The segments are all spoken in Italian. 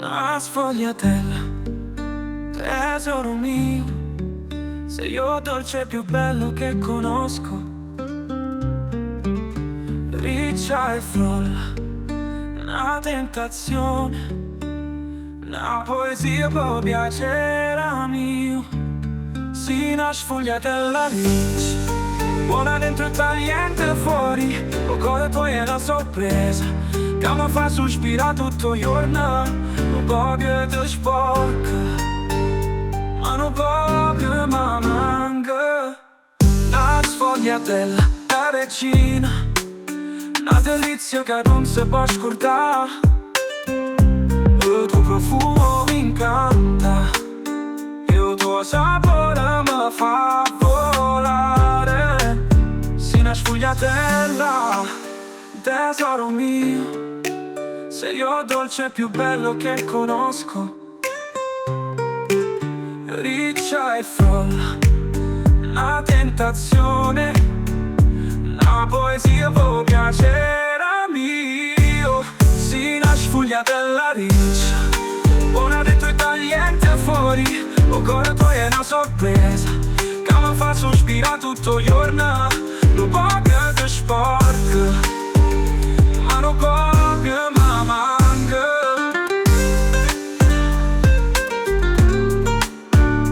Una sfogliatella, tesoro mio, sei io dolce più bello che conosco. Riccia e frolla, una tentazione, una poesia può piacere mio. Si una sfogliatella riccia, buona dentro e tagliente fuori, o cosa poi è una sorpresa che mi fa sospirare tutto il giorno. Non voglio ti sporca, ma non voglio mi manca. La sfogliatella è vicina, una delizia che non si può scordare. Il tuo profumo mi incanta, il tuo sapore mi fa volare. Sei una sfogliatella, tesoro mio, sei io dolce più bello che conosco. Riccia e frolla, una tentazione, una poesia può piacere mio. Sei una sfogliatella riccia, buona dentro e tagliente fuori, o cosa poi è una sorpresa che mi fa sospirare tutto il giorno. Non voglio ti sporca, ma non voglio mi manca.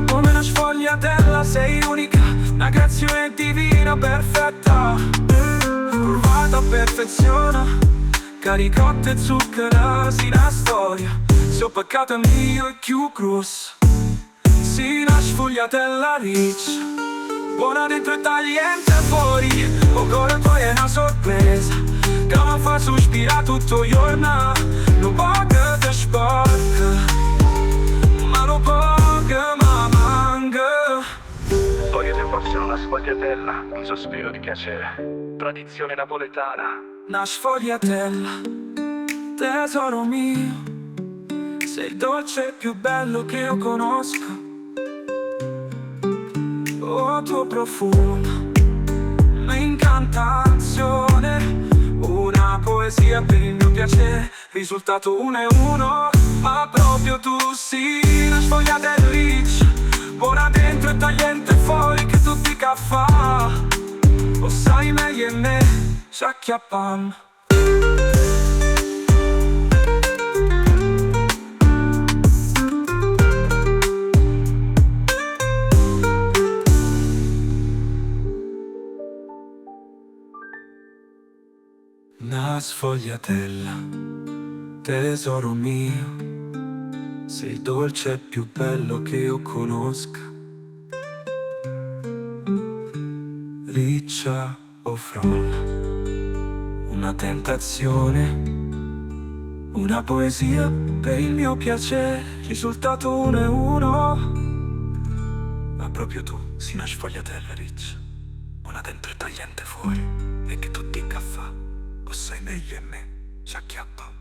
Come una sfogliatella sei unica, una creazione divina perfetta, curvata a perfezione, caricotta e zucchero, sì una storia, se ho peccato mio e più grosso. Sì una sfogliatella riccia, buona dentro e tagliente fuori, o cosa poi è una sorpresa che mi fa sospirare tutto il giorno. Non voglio ti sporca, ma non voglio mi manca. Voglio ti fosse una sfogliatella, un sospiro di piacere, tradizione napoletana. Una sfogliatella, tesoro mio, sei il dolce più bello che io conosco. Oh, tuo profumo, un'incantazione, una poesia per il mio piacere, risultato 1 e 1, ma proprio tu sì. Una sfogliatella riccia, buona dentro e tagliente fuori, che tutti i caffè, lo sai meglio di me, s'acchiappam. Una sfogliatella, tesoro mio, sei il dolce più bello che io conosca. Riccia o frolla, una tentazione, una poesia per il mio piacere, risultato 1 e 1, ma proprio tu sei una sfogliatella riccia, buona dentro e tagliente fuori, e che tutti i caffè, lo sai meglio di me, s'acchiappa.